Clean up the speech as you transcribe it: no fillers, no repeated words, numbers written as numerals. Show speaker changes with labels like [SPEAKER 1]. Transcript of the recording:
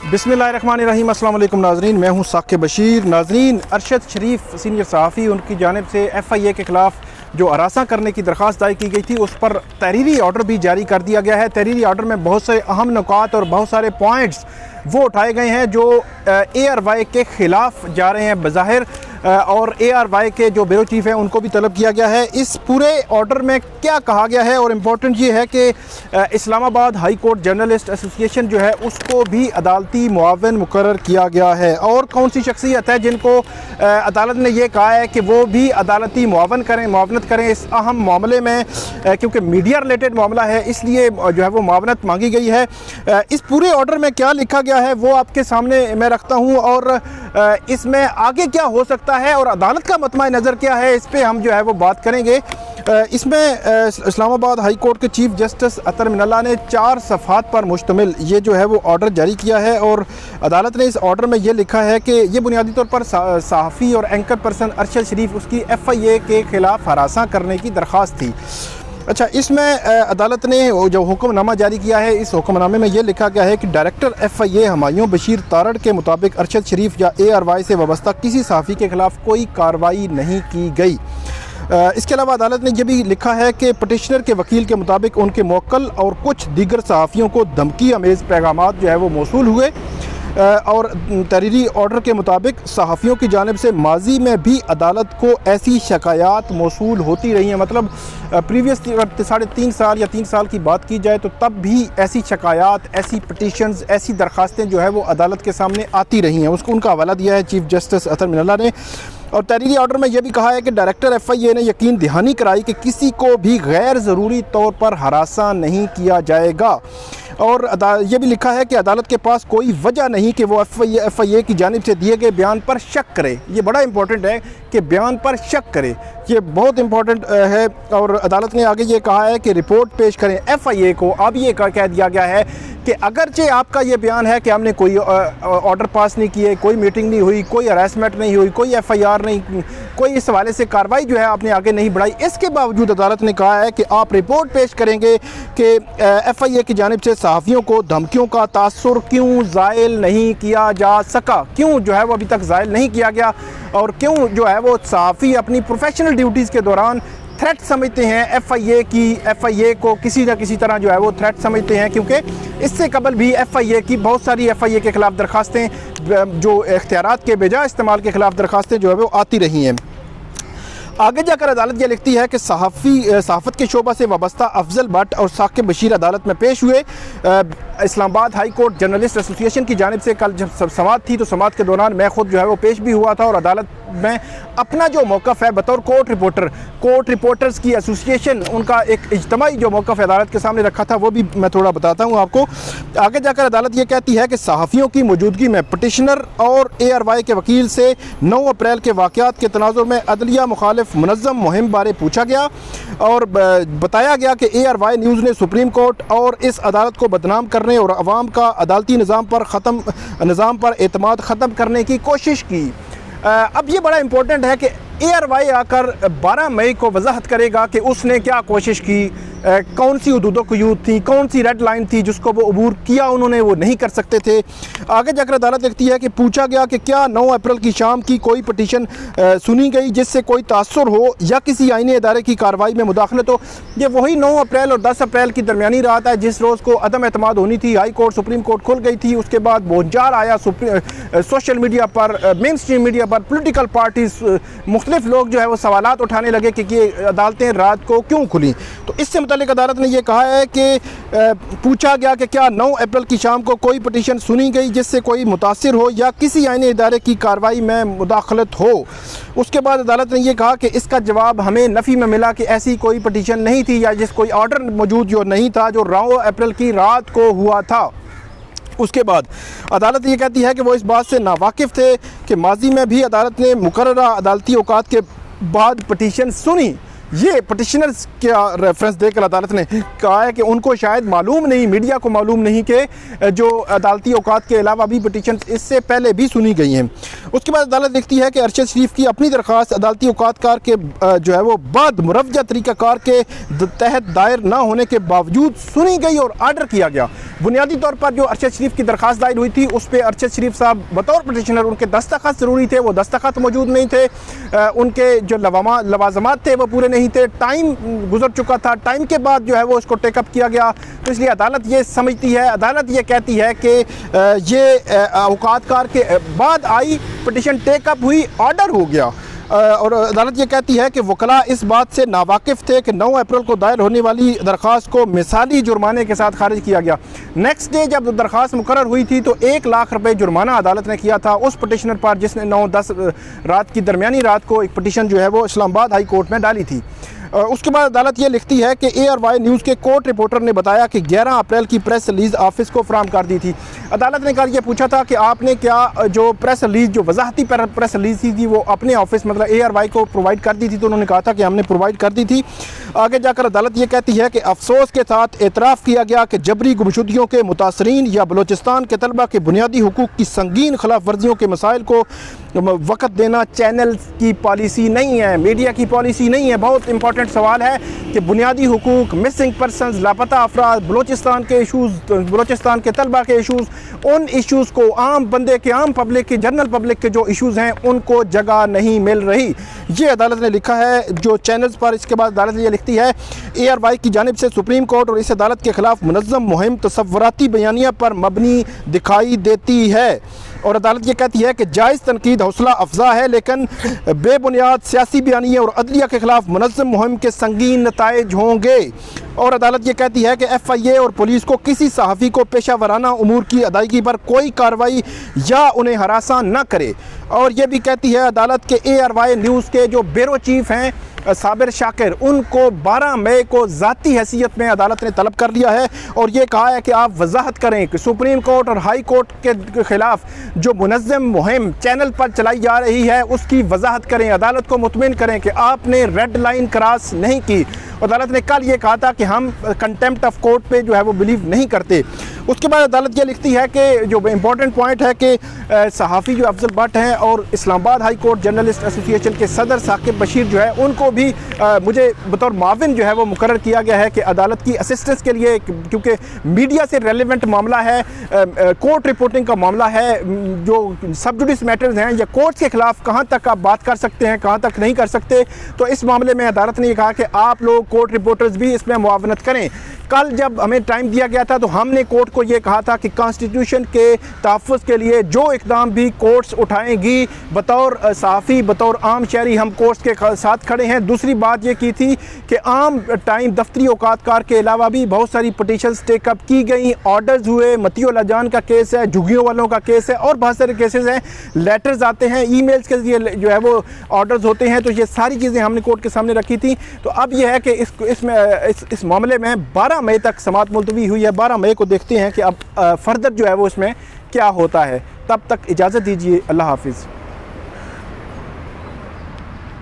[SPEAKER 1] बिस्मिल्लाहिर्रहमानिर्रहीम। अस्सलाम वालेकुम नाज़रीन, मैं हूं साकिब बशीर। नाज़रीन, अरशद शरीफ सीनियर सहाफ़ी, उनकी जानिब से FIA के ख़िलाफ़ जो हरासा करने की दरख्वास्त दायर की गई थी उस पर तहरीरी ऑर्डर भी जारी कर दिया गया है। तहरीरी ऑर्डर में बहुत से अहम नुकात और बहुत सारे पॉइंट्स वो उठाए गए हैं जो ARY के ख़िलाफ़ जा रहे हैं बज़ाहिर, और ARY के जो ब्यूरो चीफ़ हैं उनको भी तलब किया गया है। इस पूरे ऑर्डर में क्या कहा गया है, और इम्पोर्टेंट ये है कि Islamabad high court journalist association जो है उसको भी अदालती मुआवन मुकर्रर किया गया है। और कौन सी शख्सियत है जिनको अदालत ने यह कहा है कि वो भी अदालती मुआवनत करें इस अहम मामले में, क्योंकि मीडिया रिलेटेड मामला है इसलिए जो है वो मुआवनत मांगी गई है। इस पूरे ऑर्डर में क्या लिखा गया है वो आपके सामने मैं रखता हूँ, और इसमें आगे क्या हो सकता है और अदालत का मतमा नज़र क्या है, इस पर हम जो है वो बात करेंगे। इसमें इस्लामाबाद हाई कोर्ट के चीफ जस्टिस अतर मिनल्ला ने 4 सफ़हात पर मुश्तमिल ये जो है वो ऑर्डर जारी किया है, और अदालत ने इस ऑर्डर में ये लिखा है कि ये बुनियादी तौर पर सहाफ़ी और एंकर पर्सन अरशद शरीफ उसकी FIA के ख़िलाफ़ हरासा करने की दरख्वास्त थी। अच्छा, इसमें अदालत ने जो हुक्मनामा जारी किया है, इस हुक्मनामे में ये लिखा गया है कि डायरेक्टर FIA हमायूं बशीर तारड़ के मुताबिक अरशद शरीफ या ARY से वाबस्ता किसी सहाफ़ी के ख़िलाफ़ कोई कार्रवाई नहीं की गई। इसके अलावा अदालत ने यह भी लिखा है कि पटिशनर के वकील के मुताबिक उनके मोक्कल और कुछ दीगर सहाफ़ियों को धमकी अमेज़ पैगामात जो है वो मौसूल हुए, और तहरीरी ऑर्डर के मुताबिक सहाफ़ियों की जानिब से माजी में भी अदालत को ऐसी शिकायत मौसूल होती रही हैं। मतलब प्रीवियस 3.5 साल या 3 साल की बात की जाए तो तब भी ऐसी शिकायत, ऐसी पटिशन्स, ऐसी दरख्वास्तें जो है वो अदालत के सामने आती रही हैं। उसको उनका हवाला दिया है चीफ जस्टिस अतर मिनल्ला ने। और तहरीरी ऑर्डर में यह भी कहा है कि डायरेक्टर FIA ने यकीन दहानी कराई कि किसी को भी गैर ज़रूरी तौर पर हरासा नहीं किया जाएगा, और यह भी लिखा है कि अदालत के पास कोई वजह नहीं कि वो FIA की जानिब से दिए गए बयान पर शक करे। ये बड़ा इंपॉर्टेंट है कि बयान पर शक करे, ये बहुत इंपॉर्टेंट है। और अदालत ने आगे ये कहा है कि रिपोर्ट पेश करें FIA को। अब ये कह दिया गया है कि अगरचे आपका ये बयान है कि हमने कोई ऑर्डर पास नहीं किए, कोई मीटिंग नहीं हुई, कोई हरासमेंट नहीं हुई, कोई FIR नहीं, कोई इस हवाले से कार्रवाई जो है आपने आगे नहीं बढ़ाई, इसके बावजूद अदालत ने कहा है कि आप रिपोर्ट पेश करेंगे कि FIA की जानिब से सहाफ़ियों को धमकियों का तासुर क्यों ज़ायल नहीं किया जा सका, क्यों जो है वो अभी तक ज़ायल नहीं किया गया, और क्यों जो है वो सहाफ़ी अपनी प्रोफेशनल ड्यूटीज़ के दौरान थ्रेट समझते हैं FIA को किसी न किसी तरह जो है वो थ्रेट समझते हैं। क्योंकि इससे कबल भी FIA की बहुत सारी FIA के ख़िलाफ़ दरख्वास्तें जो इख्तियारात के बेजा इस्तेमाल के ख़िलाफ़ दरख्वास्तें जो है वो आती रही हैं। आगे जाकर अदालत ये लिखती है कि सहाफ़त के शोबा से वाबस्ता अफजल भट्ट और साकिब बशीर अदालत में पेश हुए। Islamabad high court journalist association की जानिब से कल जब समाअत थी तो समाअत के दौरान मैं ख़ुद जो है वो पेश भी हुआ था, और अदालत में अपना जो मौक़िफ़ है बतौर कोर्ट रिपोर्टर्स की एसोसिएशन, उनका एक इज्तमाई जो मौक़िफ़ अदालत के सामने रखा था वो भी मैं थोड़ा बताता हूँ आपको। आगे जाकर अदालत ये कहती है कि सहाफ़ियों की मौजूदगी में पटिशनर और ARY के वकील से 9 अप्रैल के वाक़यात के तनाज़ुर में अदलिया मुखालिफ मुनज़्ज़म मुहिम बारे पूछा गया, और बताया गया कि ARY न्यूज़ ने सुप्रीम कोर्ट और इस अदालत को बदनाम करने और अवाम का अदालती निज़ाम पर एतमाद ख़त्म करने की कोशिश की। अब ये बड़ा इम्पोर्टेंट है कि ARY आकर 12 मई को वजाहत करेगा कि उसने क्या कोशिश की, कौन सी हुदूदो क़ुयूद थी, कौन सी रेड लाइन थी जिसको वो अबूर किया उन्होंने, वो नहीं कर सकते थे। आगे जाकर अदालत लिखती है कि पूछा गया कि क्या 9 अप्रैल की शाम की कोई पटिशन सुनी गई जिससे कोई तासुर हो या किसी आईनी इदारे की कार्रवाई में मुदाखलत हो। ये वही 9 अप्रैल और 10 अप्रैल की दरमियानी रात है जिस रोज़ को अदम एतमाद होनी थी। हाई कोर्ट सुप्रीम कोर्ट खुल गई थी, उसके बाद बोझार आया सोशल मीडिया पर, मेन स्ट्रीम मीडिया पर, पोलिटिकल पार्टीज़, मुख्तलिफ लोग जो है वो सवालात उठाने लगे कि ये अदालतें रात को क्यों खुली। तो इससे मुतालिक अदालत ने यह कहा है कि पूछा गया कि क्या 9 अप्रैल की शाम को कोई पटिशन सुनी गई जिससे कोई मुतासिर हो या किसी आईनी इदारे की कार्रवाई में मुदाखलत हो। उसके बाद अदालत ने यह कहा कि इसका जवाब हमें नफ़ी में मिला कि ऐसी कोई पटिशन नहीं थी या कोई ऑर्डर मौजूद जो नहीं था जो 9 अप्रैल की रात को हुआ था। उसके बाद अदालत ये कहती है कि वो इस बात से नावाकिफ़ थे कि माजी में भी अदालत ने मुकर्ररा अदालती औकात के बाद पटिशन सुनी, ये पटिशनर्स का रेफरेंस देकर अदालत ने कहा है कि उनको शायद मालूम नहीं, मीडिया को मालूम नहीं कि जो अदालती औकात के अलावा भी पटिशन इससे पहले भी सुनी गई हैं। उसके बाद अदालत लिखती है कि अरशद शरीफ की अपनी दरख्वास्त अदालती औकात कार के जो है वो बाद मुरवजा तरीक़ाकार के तहत दायर ना होने के बावजूद सुनी गई और आर्डर किया गया। बुनियादी तौर पर जो अरशद शरीफ की दरख्वास्त दायर हुई थी उस पर अरशद शरीफ साहब बतौर पटिशनर उनके दस्तखत ज़रूरी थे, वो दस्तखत मौजूद नहीं थे, उनके जो लवाजमात थे वो पूरे नहीं थे, टाइम गुजर चुका था, टाइम के बाद जो है वो उसको टेकअप किया गया। तो इसलिए अदालत ये समझती है, अदालत ये कहती है कि ये औकात कार के बाद आई पटिशन टेकअप हुई, ऑर्डर हो गया। और अदालत ये कहती है कि वकला इस बात से नावाकिफ़ थे कि 9 अप्रैल को दायर होने वाली दरख्वास्त को मिसाली जुर्माने के साथ खारिज किया गया। नेक्स्ट डे जब दरख्वास्त मुकर्रर हुई थी तो 1 लाख रुपए जुर्माना अदालत ने किया था उस पटिशनर पर जिसने 9-10 रात की दरमियानी रात को एक पटिशन जो है वो इस्लामाबाद हाई कोर्ट में डाली थी। उसके बाद अदालत ये लिखती है कि ARY न्यूज़ के कोर्ट रिपोर्टर ने बताया कि 11 अप्रैल की प्रेस रिलीज़ ऑफिस को फराहम कर दी थी। अदालत ने कल ये पूछा था कि आपने क्या जो प्रेस रिलीज़ जो वजाहती प्रेस रिलीज़ थी वो अपने ऑफिस मतलब ARY को प्रोवाइड कर दी थी, तो उन्होंने कहा था कि हमने प्रोवाइड कर दी थी। आगे जाकर अदालत ये कहती है कि अफसोस के साथ एतराफ़ किया गया कि जबरी गुमशुदगियों के मुतासरीन या बलोचिस्तान के तलबा के बुनियादी हुकूक की संगीन खिलाफ वर्जियों के मसाइल को वक़्त देना चैनल की पॉलिसी नहीं है, मीडिया की पॉलिसी नहीं है। बहुत इंपॉर्टेंट सवाल है कि बुनियादी हुकूक, मिसिंग पर्सनस, लापता अफराद, बलोचिस्तान के इशूज़, बलोचिस्तान के तलबा के इशूज़, उन इशूज़ को आम बंदे के, आम पब्लिक के, जनरल पब्लिक के जो इशूज़ हैं उनको जगह नहीं मिल रही, ये अदालत ने लिखा है जो चैनल्स पर। इसके बाद अदालत ये लिखती है ARY की जानिब से सुप्रीम कोर्ट और इस अदालत के ख़िलाफ़ मुनज़्ज़म मुहिम तसव्वुराती बयानिया पर मबनी दिखाई देती है। और अदालत ये कहती है कि जायज़ तनकीद हौसला अफजा है लेकिन बेबुनियाद सियासी बयानिए और अदलिया के ख़िलाफ़ मुनज़्ज़म मुहिम के संगीन नताइज होंगे। और अदालत ये कहती है कि FIA और पुलिस को किसी सहाफ़ी को पेशा वराना उमूर की अदायगी पर कोई कार्रवाई या उन्हें हरासा न करे। और ये भी कहती है अदालत के ARY न्यूज़ के जो ब्यूरो चीफ़ हैं साबिर शाकिर, उनको 12 मई को ज़ाती हैसियत में अदालत ने तलब कर लिया है और ये कहा है कि आप वजाहत करें कि सुप्रीम कोर्ट और हाई कोर्ट के ख़िलाफ़ जो मुनज़्ज़म मुहिम चैनल पर चलाई जा रही है उसकी वजाहत करें, अदालत को मुतमिन करें कि आपने रेड लाइन क्रॉस नहीं की। अदालत ने कल ये कहा था कि हम कंटेम्प्ट ऑफ कोर्ट पे जो है वो बिलीव नहीं करते। उसके बाद अदालत ये लिखती है कि जो इम्पोर्टेंट पॉइंट है कि सहाफ़ी जो अफजल भट्ट हैं और Islamabad high court journalist association के सदर साकिब बशीर जो है उनको भी मुझे बतौर माविन जो है वो मुकर्रर किया गया है कि अदालत की असिस्टेंस के लिए, क्योंकि मीडिया से रेलिवेंट मामला है, कोर्ट रिपोर्टिंग का मामला है, जो सब जुडिस मैटर्स हैं या कोर्ट के ख़िलाफ़ कहाँ तक आप बात कर सकते हैं, कहाँ तक नहीं कर सकते। तो इस मामले में अदालत ने कहा कि आप लोग कोर्ट रिपोर्टर्स भी इसमें मुआवनत करें। कल जब हमें टाइम दिया गया था तो हमने कोर्ट को ये कहा था कि कॉन्स्टिट्यूशन के तहफ़्फ़ुज़ के लिए जो इक़दाम भी कोर्ट्स उठाएंगी बतौर सहाफ़ी, बतौर आम शहरी हम कोर्ट्स के साथ खड़े हैं। दूसरी बात ये की थी कि आम टाइम दफ्तरी औकात कार के अलावा भी बहुत सारी पटिशन्स टेकअप की गई, ऑर्डर्स हुए, मतियो लाजान का केस है, झुग्गियों वालों का केस है और बहुत सारे केसेस हैं, लेटर्स आते हैं, ईमेल्स के जरिए जो है वो ऑर्डर्स होते हैं। तो ये सारी चीज़ें हमने कोर्ट के सामने रखी थी। तो अब यह है कि इस मामले में 12 मई तक समाअत मुलतवी हुई है। 12 मई को देखते हैं कि अब फर्दर जो है वो इसमें क्या होता है। तब तक इजाज़त दीजिए, अल्लाह हाफिज़।